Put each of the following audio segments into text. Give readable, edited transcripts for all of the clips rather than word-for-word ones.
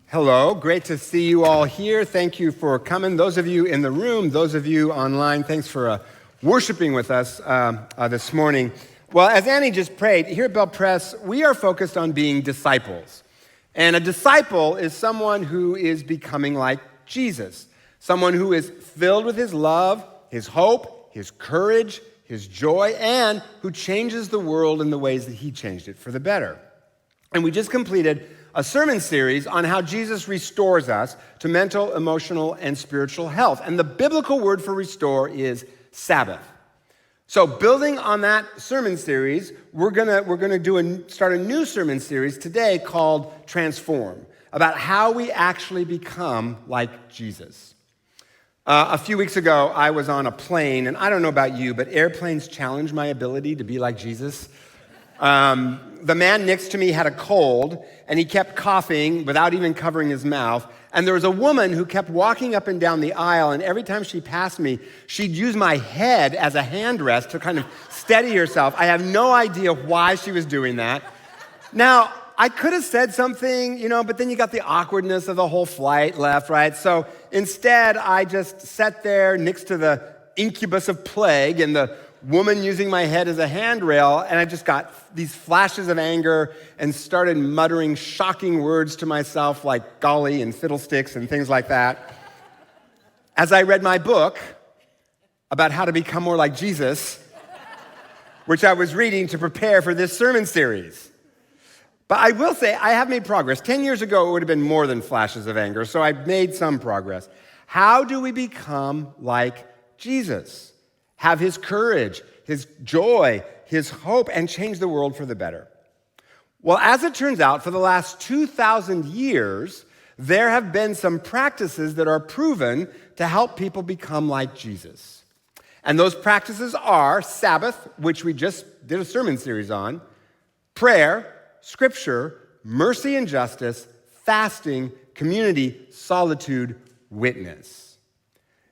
Hello, great to see you all here. Thank you for coming. Those of you in the room, those of you online, thanks for worshiping with us this morning. Well, as Annie just prayed, here at BelPres, we are focused on being disciples. And a disciple is someone who is becoming like Jesus, someone who is filled with his love, his hope, his courage, his joy, and who changes the world in the ways that he changed it for the better. And we just completed a sermon series on how Jesus restores us to mental, emotional, and spiritual health. And the biblical word for restore is Sabbath. So building on that sermon series, we're gonna start a new sermon series today called Transform, about how we actually become like Jesus. A few weeks ago, I was on a plane, and I don't know about you, but airplanes challenge my ability to be like Jesus. The man next to me had a cold, and he kept coughing without even covering his mouth. And there was a woman who kept walking up and down the aisle, and every time she passed me, she'd use my head as a handrest to kind of steady herself. I have no idea why she was doing that. Now, I could have said something, but then you got the awkwardness of the whole flight left, right? So instead, I just sat there next to the incubus of plague and the woman using my head as a handrail, and I just got these flashes of anger and started muttering shocking words to myself like golly and fiddlesticks and things like that. As I read my book about how to become more like Jesus, which I was reading to prepare for this sermon series. But I will say I have made progress. 10 years ago, it would have been more than flashes of anger, so I've made some progress. How do we become like Jesus? Have his courage, his joy, his hope, and change the world for the better? Well, as it turns out, for the last 2,000 years, there have been some practices that are proven to help people become like Jesus. And those practices are Sabbath, which we just did a sermon series on, prayer, scripture, mercy and justice, fasting, community, solitude, witness.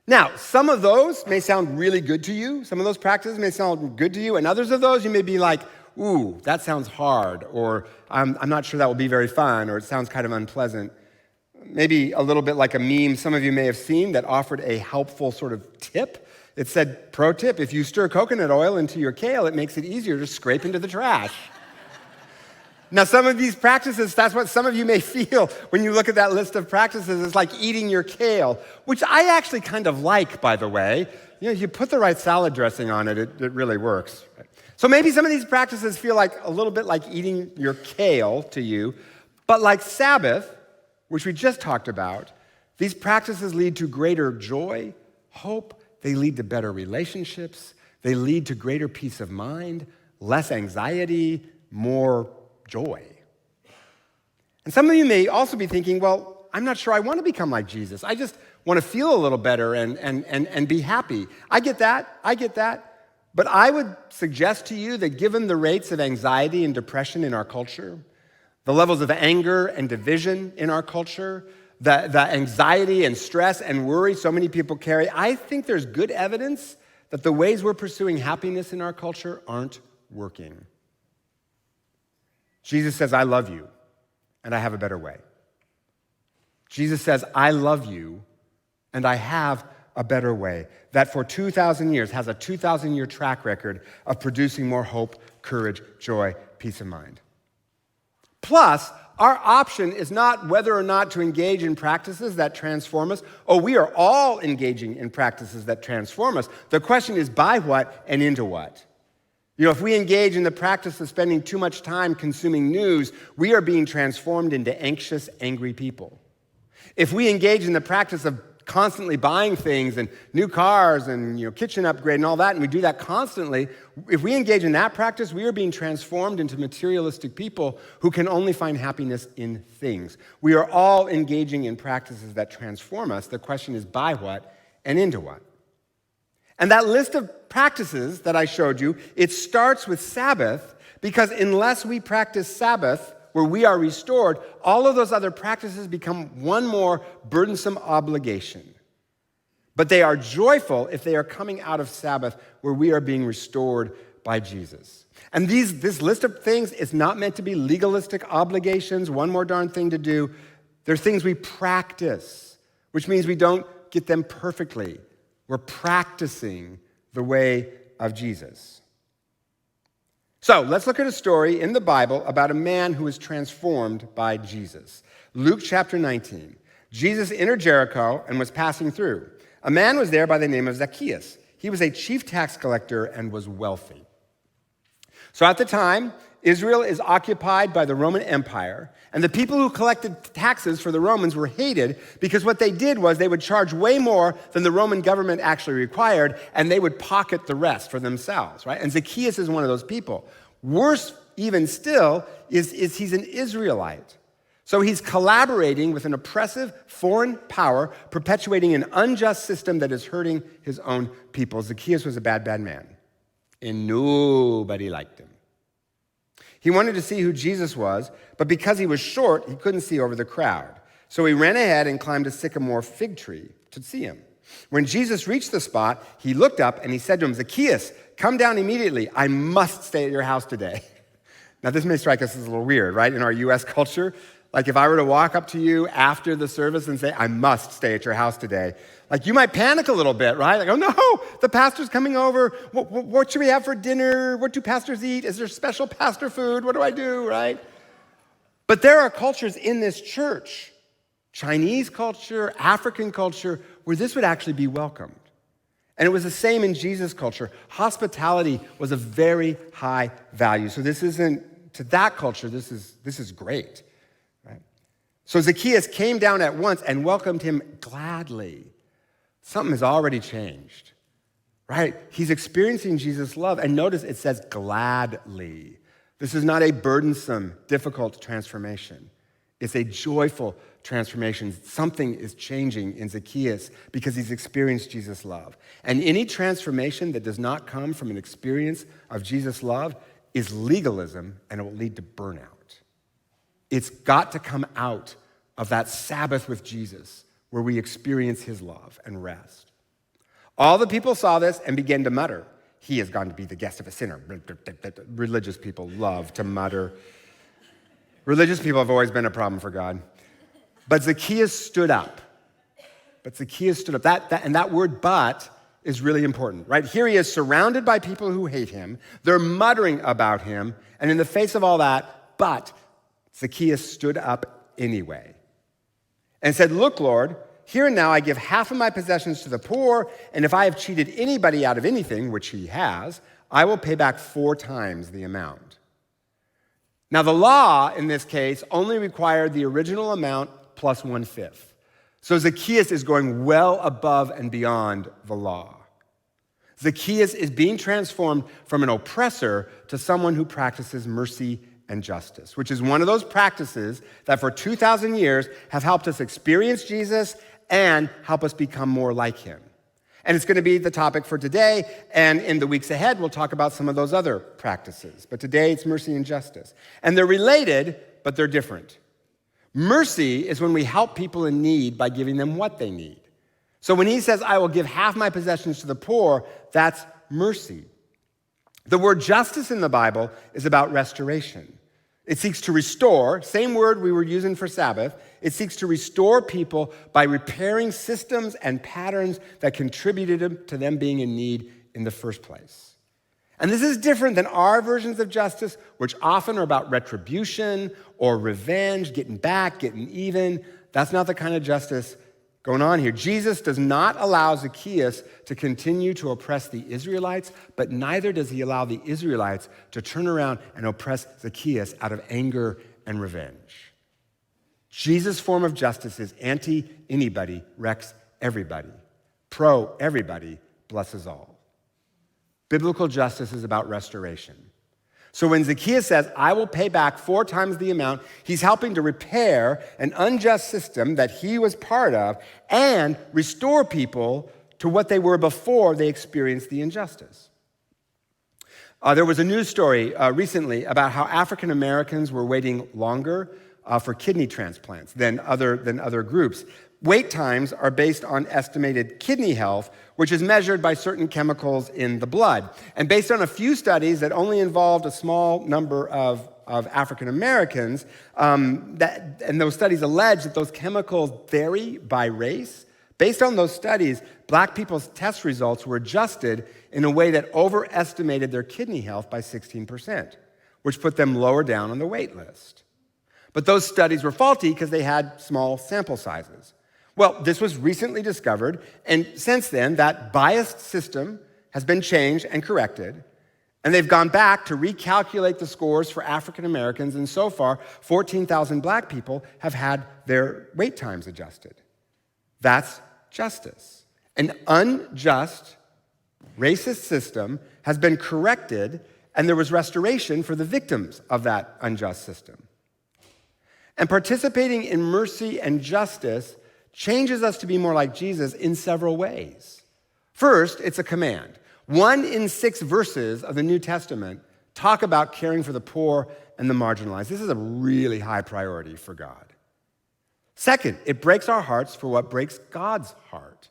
Now, some of those may sound really good to you. Some of those practices may sound good to you. And others of those, you may be like, ooh, that sounds hard. Or I'm not sure that will be very fun. Or it sounds kind of unpleasant. Maybe a little bit like a meme some of you may have seen that offered a helpful sort of tip. It said, pro tip, if you stir coconut oil into your kale, it makes it easier to scrape into the trash. Now, some of these practices, that's what some of you may feel when you look at that list of practices. It's like eating your kale, which I actually kind of like, by the way. You put the right salad dressing on it, it really works. So maybe some of these practices feel like a little bit like eating your kale to you, but like Sabbath, which we just talked about, these practices lead to greater joy, hope, they lead to better relationships, they lead to greater peace of mind, less anxiety, more joy. And some of you may also be thinking, well, I'm not sure I want to become like Jesus. I just want to feel a little better and be happy. I get that. But I would suggest to you that given the rates of anxiety and depression in our culture, the levels of anger and division in our culture, the anxiety and stress and worry so many people carry, I think there's good evidence that the ways we're pursuing happiness in our culture aren't working. Jesus says, I love you, and I have a better way. Jesus says, I love you, and I have a better way. That for 2,000 years has a 2,000-year track record of producing more hope, courage, joy, peace of mind. Plus, our option is not whether or not to engage in practices that transform us. Oh, we are all engaging in practices that transform us. The question is by what and into what? If we engage in the practice of spending too much time consuming news, we are being transformed into anxious, angry people. If we engage in the practice of constantly buying things and new cars and kitchen upgrade and all that, and we do that constantly, if we engage in that practice, we are being transformed into materialistic people who can only find happiness in things. We are all engaging in practices that transform us. The question is by what and into what? And that list of practices that I showed you, it starts with Sabbath, because unless we practice Sabbath, where we are restored, all of those other practices become one more burdensome obligation. But they are joyful if they are coming out of Sabbath, where we are being restored by Jesus. And this list of things is not meant to be legalistic obligations, one more darn thing to do. They're things we practice, which means we don't get them perfectly. We're practicing the way of Jesus. So let's look at a story in the Bible about a man who was transformed by Jesus. Luke chapter 19. Jesus entered Jericho and was passing through. A man was there by the name of Zacchaeus. He was a chief tax collector and was wealthy. So at the time, Israel is occupied by the Roman Empire, and the people who collected taxes for the Romans were hated because what they did was they would charge way more than the Roman government actually required, and they would pocket the rest for themselves, right? And Zacchaeus is one of those people. Worse even still is he's an Israelite. So he's collaborating with an oppressive foreign power, perpetuating an unjust system that is hurting his own people. Zacchaeus was a bad, bad man, and nobody liked him. He wanted to see who Jesus was, but because he was short, he couldn't see over the crowd. So he ran ahead and climbed a sycamore fig tree to see him. When Jesus reached the spot, he looked up and he said to him, "Zacchaeus, come down immediately. I must stay at your house today." Now, this may strike us as a little weird, right, in our U.S. culture. Like if I were to walk up to you after the service and say, "I must stay at your house today," like you might panic a little bit, right? Like, oh no, the pastor's coming over. What should we have for dinner? What do pastors eat? Is there special pastor food? What do I do, right? But there are cultures in this church, Chinese culture, African culture, where this would actually be welcomed. And it was the same in Jesus' culture. Hospitality was a very high value. So this isn't, to that culture, this is great. So Zacchaeus came down at once and welcomed him gladly. Something has already changed, right? He's experiencing Jesus' love. And notice it says gladly. This is not a burdensome, difficult transformation. It's a joyful transformation. Something is changing in Zacchaeus because he's experienced Jesus' love. And any transformation that does not come from an experience of Jesus' love is legalism, and it will lead to burnout. It's got to come out of that Sabbath with Jesus where we experience his love and rest. All the people saw this and began to mutter, "He has gone to be the guest of a sinner." Religious people love to mutter. Religious people have always been a problem for God. But Zacchaeus stood up. That word "but" is really important, right? Here he is surrounded by people who hate him. They're muttering about him. And in the face of all that, but Zacchaeus stood up anyway and said, "Look, Lord, here and now I give half of my possessions to the poor, and if I have cheated anybody out of anything, which he has, I will pay back 4 times the amount." Now, the law in this case only required the original amount plus 1/5. So Zacchaeus is going well above and beyond the law. Zacchaeus is being transformed from an oppressor to someone who practices mercy and justice, which is one of those practices that for 2,000 years have helped us experience Jesus and help us become more like him. And it's going to be the topic for today, and in the weeks ahead, we'll talk about some of those other practices. But today, it's mercy and justice. And they're related, but they're different. Mercy is when we help people in need by giving them what they need. So when he says, "I will give half my possessions to the poor," that's mercy. The word justice in the Bible is about restoration. It seeks to restore, same word we were using for Sabbath, it seeks to restore people by repairing systems and patterns that contributed to them being in need in the first place. And this is different than our versions of justice, which often are about retribution or revenge, getting back, getting even. That's not the kind of justice going on here. Jesus does not allow Zacchaeus to continue to oppress the Israelites, but neither does he allow the Israelites to turn around and oppress Zacchaeus out of anger and revenge. Jesus' form of justice is anti-anybody, wrecks everybody. Pro-everybody, blesses all. Biblical justice is about restoration. So when Zacchaeus says, "I will pay back 4 times the amount," he's helping to repair an unjust system that he was part of and restore people to what they were before they experienced the injustice. There was a news story recently about how African Americans were waiting longer for kidney transplants than other groups. Wait times are based on estimated kidney health, which is measured by certain chemicals in the blood. And based on a few studies that only involved a small number of of African Americans, and those studies allege that those chemicals vary by race. Based on those studies, black people's test results were adjusted in a way that overestimated their kidney health by 16%, which put them lower down on the wait list. But those studies were faulty because they had small sample sizes. Well, this was recently discovered, and since then, that biased system has been changed and corrected, and they've gone back to recalculate the scores for African Americans, and so far, 14,000 black people have had their wait times adjusted. That's justice. An unjust, racist system has been corrected, and there was restoration for the victims of that unjust system. And participating in mercy and justice changes us to be more like Jesus in several ways. First, it's a command. 1 in 6 verses of the New Testament talk about caring for the poor and the marginalized. This is a really high priority for God. Second, it breaks our hearts for what breaks God's heart.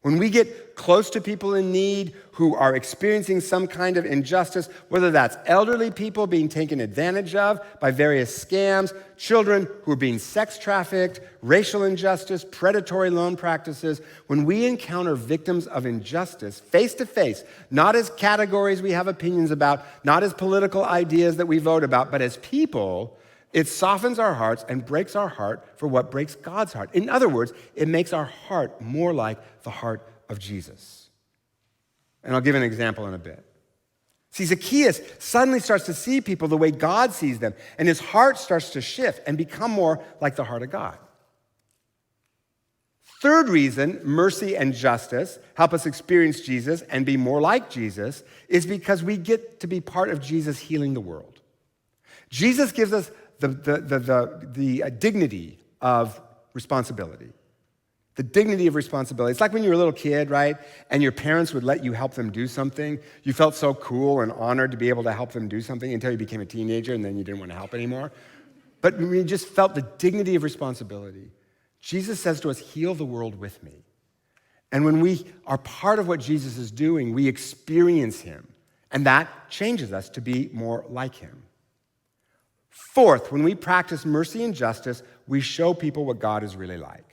When we get close to people in need who are experiencing some kind of injustice, whether that's elderly people being taken advantage of by various scams, children who are being sex trafficked, racial injustice, predatory loan practices, when we encounter victims of injustice face to face, not as categories we have opinions about, not as political ideas that we vote about, but as people, it softens our hearts and breaks our heart for what breaks God's heart. In other words, it makes our heart more like the heart of Jesus. And I'll give an example in a bit. See, Zacchaeus suddenly starts to see people the way God sees them, and his heart starts to shift and become more like the heart of God. Third reason mercy and justice help us experience Jesus and be more like Jesus is because we get to be part of Jesus healing the world. Jesus gives us the dignity of responsibility. The dignity of responsibility. It's like when you were a little kid, right? And your parents would let you help them do something. You felt so cool and honored to be able to help them do something until you became a teenager and then you didn't want to help anymore. But we just felt the dignity of responsibility. Jesus says to us, heal the world with me. And when we are part of what Jesus is doing, we experience him. And that changes us to be more like him. Fourth, when we practice mercy and justice, we show people what God is really like.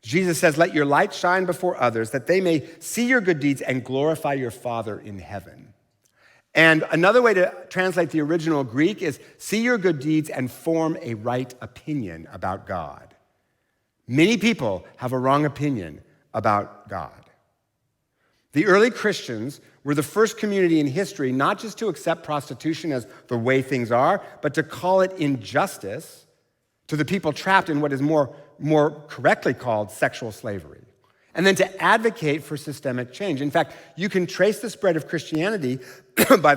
Jesus says, let your light shine before others, that they may see your good deeds and glorify your Father in heaven. And another way to translate the original Greek is, see your good deeds and form a right opinion about God. Many people have a wrong opinion about God. The early Christians were the first community in history not just to accept prostitution as the way things are, but to call it injustice to the people trapped in what is more correctly called sexual slavery, and then to advocate for systemic change. In fact, you can trace the spread of Christianity by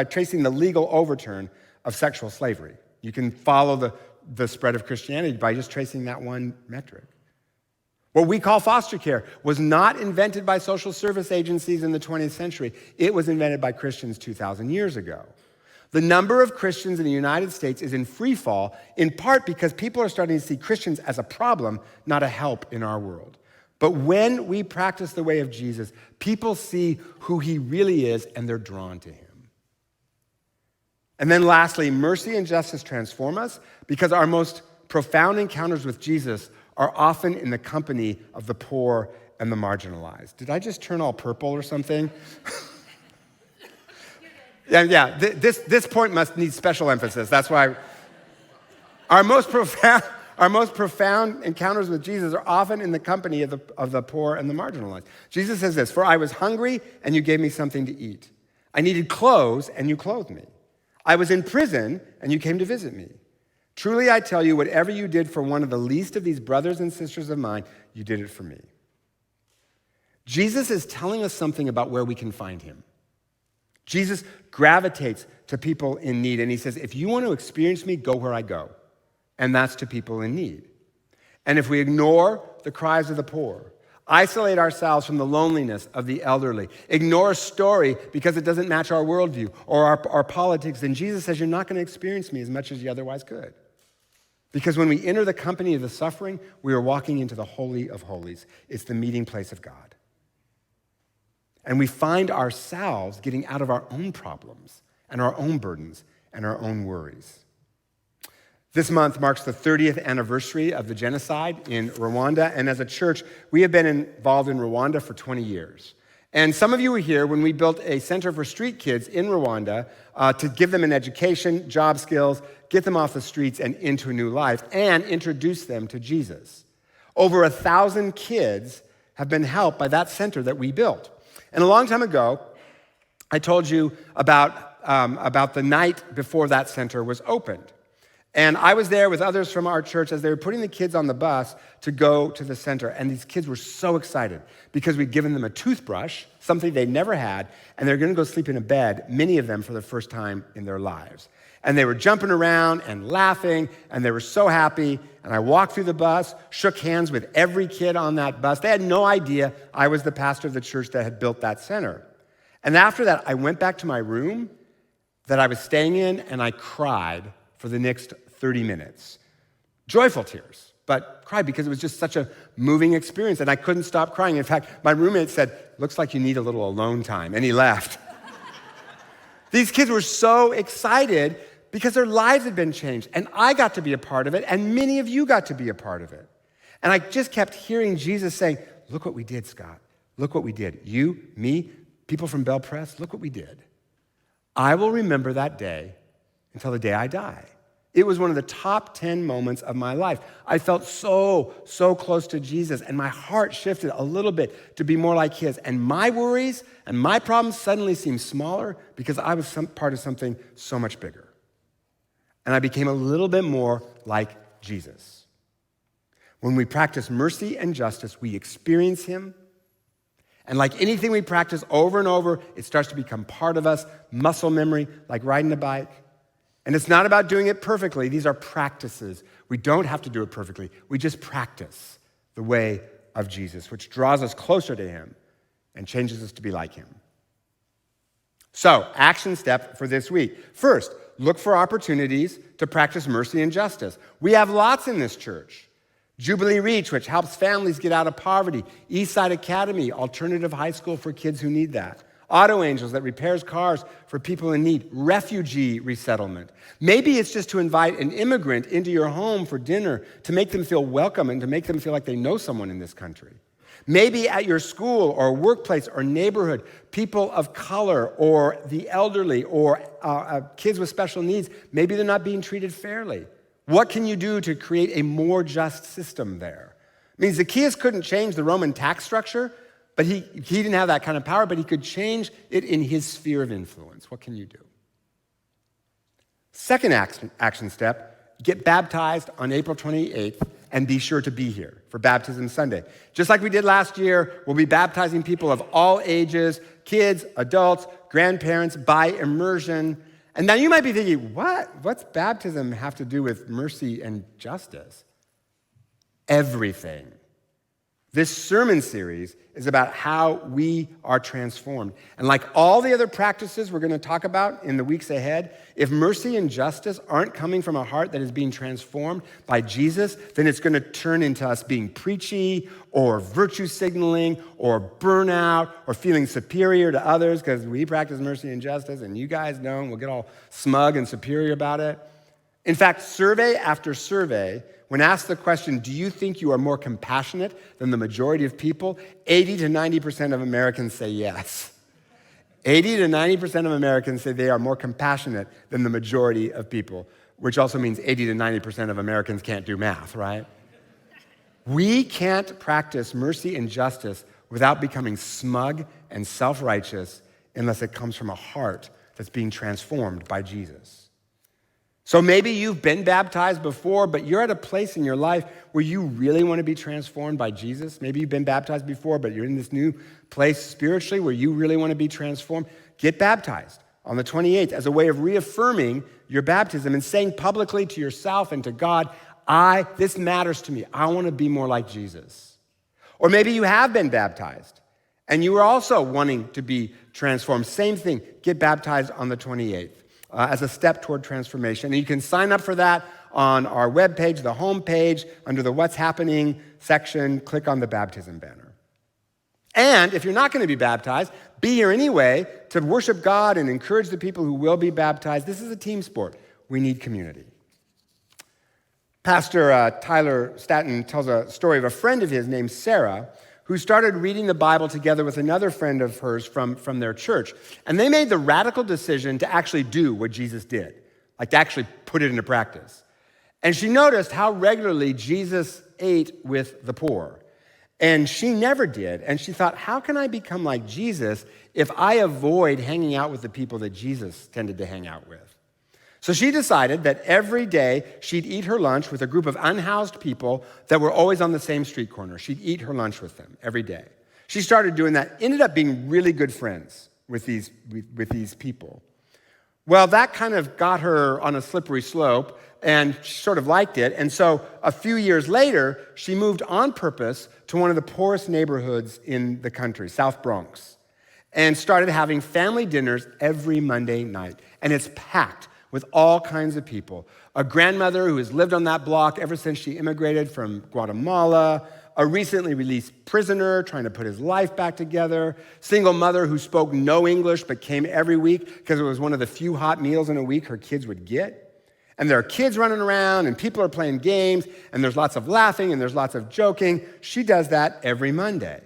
tracing the legal overturn of sexual slavery. You can follow the spread of Christianity by just tracing that one metric. What we call foster care was not invented by social service agencies in the 20th century. It was invented by Christians 2,000 years ago. The number of Christians in the United States is in free fall, in part because people are starting to see Christians as a problem, not a help in our world. But when we practice the way of Jesus, people see who he really is, and they're drawn to him. And then lastly, mercy and justice transform us because our most profound encounters with Jesus are often in the company of the poor and the marginalized. Did I just turn all purple or something? Yeah. This point must need special emphasis. That's why our most profound encounters with Jesus are often in the company of the poor and the marginalized. Jesus says this, "For I was hungry and you gave me something to eat. I needed clothes and you clothed me. I was in prison and you came to visit me. Truly I tell you, whatever you did for one of the least of these brothers and sisters of mine, you did it for me." Jesus is telling us something about where we can find him. Jesus gravitates to people in need, and he says, if you want to experience me, go where I go, and that's to people in need. And if we ignore the cries of the poor, isolate ourselves from the loneliness of the elderly, ignore a story because it doesn't match our worldview or our politics, then Jesus says, you're not going to experience me as much as you otherwise could. Because when we enter the company of the suffering, we are walking into the Holy of Holies. It's the meeting place of God. And we find ourselves getting out of our own problems and our own burdens and our own worries. This month marks the 30th anniversary of the genocide in Rwanda, and as a church, we have been involved in Rwanda for 20 years. And some of you were here when we built a center for street kids in Rwanda to give them an education, job skills, get them off the streets and into a new life, and introduce them to Jesus. Over 1,000 kids have been helped by that center that we built. And a long time ago, I told you about the night before that center was opened. And I was there with others from our church as they were putting the kids on the bus to go to the center. And these kids were so excited because we'd given them a toothbrush, something they never had, and they're going to go sleep in a bed, many of them for the first time in their lives. And they were jumping around and laughing, and they were so happy. And I walked through the bus, shook hands with every kid on that bus. They had no idea I was the pastor of the church that had built that center. And after that, I went back to my room that I was staying in, and I cried for the next 30 minutes. Joyful tears, but cried because it was just such a moving experience, and I couldn't stop crying. In fact, my roommate said, "Looks like you need a little alone time," and he left. These kids were so excited because their lives had been changed, and I got to be a part of it, and many of you got to be a part of it. And I just kept hearing Jesus saying, "Look what we did, Scott. Look what we did. You, me, people from BelPres, look what we did." I will remember that day until the day I die. It was one of the top 10 moments of my life. I felt so close to Jesus, and my heart shifted a little bit to be more like his. And my worries and my problems suddenly seemed smaller because I was part of something so much bigger. And I became a little bit more like Jesus. When we practice mercy and justice, we experience him. And like anything we practice over and over, it starts to become part of us, muscle memory, like riding a bike. And it's not about doing it perfectly. These are practices. We don't have to do it perfectly. We just practice the way of Jesus, which draws us closer to him and changes us to be like him. So, action step for this week. First, look for opportunities to practice mercy and justice. We have lots in this church. Jubilee Reach, which helps families get out of poverty. Eastside Academy, alternative high school for kids who need that. Auto Angels that repairs cars for people in need. Refugee resettlement. Maybe it's just to invite an immigrant into your home for dinner to make them feel welcome and to make them feel like they know someone in this country. Maybe at your school or workplace or neighborhood, people of color or the elderly or kids with special needs, maybe they're not being treated fairly. What can you do to create a more just system there? I mean, Zacchaeus couldn't change the Roman tax structure, but he didn't have that kind of power, but he could change it in his sphere of influence. What can you do? Second action step, get baptized on April 28th and be sure to be here for Baptism Sunday. Just like we did last year, we'll be baptizing people of all ages, kids, adults, grandparents, by immersion. And now you might be thinking, what's baptism have to do with mercy and justice? Everything. This sermon series is about how we are transformed. And like all the other practices we're going to talk about in the weeks ahead, if mercy and justice aren't coming from a heart that is being transformed by Jesus, then it's going to turn into us being preachy or virtue signaling or burnout or feeling superior to others because we practice mercy and justice and you guys don't. We'll get all smug and superior about it. In fact, survey after survey, when asked the question, do you think you are more compassionate than the majority of people? 80 to 90% of Americans say yes. 80 to 90% of Americans say they are more compassionate than the majority of people, which also means 80 to 90% of Americans can't do math, right? We can't practice mercy and justice without becoming smug and self-righteous unless it comes from a heart that's being transformed by Jesus. So maybe you've been baptized before, but you're at a place in your life where you really want to be transformed by Jesus. Maybe you've been baptized before, but you're in this new place spiritually where you really want to be transformed. Get baptized on the 28th as a way of reaffirming your baptism and saying publicly to yourself and to God, this matters to me. I want to be more like Jesus. Or maybe you have been baptized and you are also wanting to be transformed. Same thing, get baptized on the 28th. As a step toward transformation. And you can sign up for that on our webpage, the home page, under the What's Happening section. Click on the baptism banner. And if you're not going to be baptized, be here anyway to worship God and encourage the people who will be baptized. This is a team sport. We need community. Pastor Tyler Staton tells a story of a friend of his named Sarah who started reading the Bible together with another friend of hers from their church. And they made the radical decision to actually do what Jesus did, like to actually put it into practice. And she noticed how regularly Jesus ate with the poor. And she never did. And she thought, how can I become like Jesus if I avoid hanging out with the people that Jesus tended to hang out with? So she decided that every day she'd eat her lunch with a group of unhoused people that were always on the same street corner. She'd eat her lunch with them every day. She started doing that, ended up being really good friends with these people. Well, that kind of got her on a slippery slope, and she sort of liked it. And so a few years later, she moved on purpose to one of the poorest neighborhoods in the country, South Bronx, and started having family dinners every Monday night. And it's packed with all kinds of people. A grandmother who has lived on that block ever since she immigrated from Guatemala, a recently released prisoner trying to put his life back together, single mother who spoke no English but came every week because it was one of the few hot meals in a week her kids would get. And there are kids running around and people are playing games and there's lots of laughing and there's lots of joking. She does that every Monday.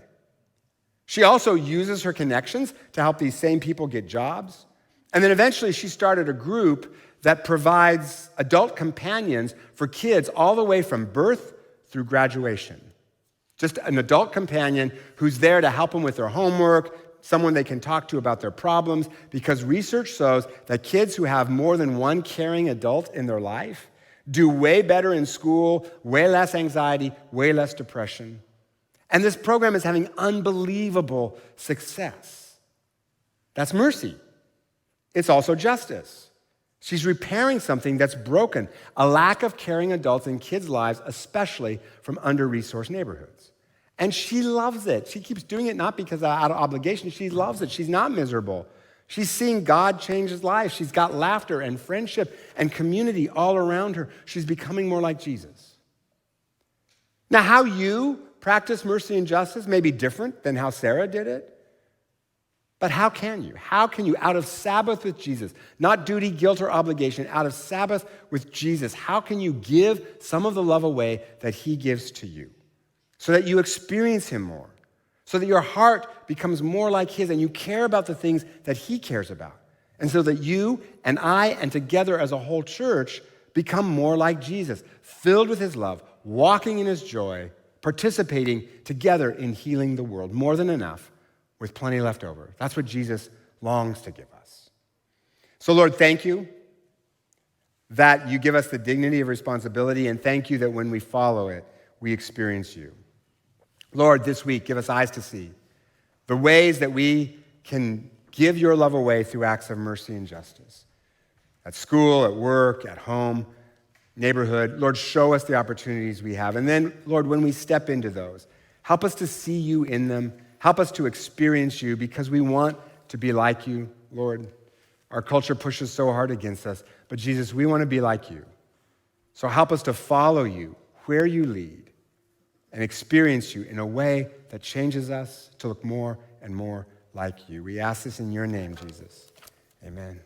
She also uses her connections to help these same people get jobs. And then eventually she started a group that provides adult companions for kids all the way from birth through graduation. Just an adult companion who's there to help them with their homework, someone they can talk to about their problems, because research shows that kids who have more than one caring adult in their life do way better in school, way less anxiety, way less depression. And this program is having unbelievable success. That's mercy. It's also justice. She's repairing something that's broken, a lack of caring adults in kids' lives, especially from under-resourced neighborhoods. And she loves it. She keeps doing it not because out of obligation. She loves it. She's not miserable. She's seeing God change his life. She's got laughter and friendship and community all around her. She's becoming more like Jesus. Now, how you practice mercy and justice may be different than how Sarah did it. But how can you? How can you, out of Sabbath with Jesus, not duty, guilt, or obligation, out of Sabbath with Jesus, how can you give some of the love away that he gives to you so that you experience him more, so that your heart becomes more like his and you care about the things that he cares about, and so that you and I and together as a whole church become more like Jesus, filled with his love, walking in his joy, participating together in healing the world, more than enough, with plenty left over. That's what Jesus longs to give us. So, Lord, thank you that you give us the dignity of responsibility, and thank you that when we follow it, we experience you. Lord, this week, give us eyes to see the ways that we can give your love away through acts of mercy and justice. At school, at work, at home, neighborhood. Lord, show us the opportunities we have. And then, Lord, when we step into those, help us to see you in them. Help us to experience you because we want to be like you, Lord. Our culture pushes so hard against us, but Jesus, we want to be like you. So help us to follow you where you lead and experience you in a way that changes us to look more and more like you. We ask this in your name, Jesus. Amen.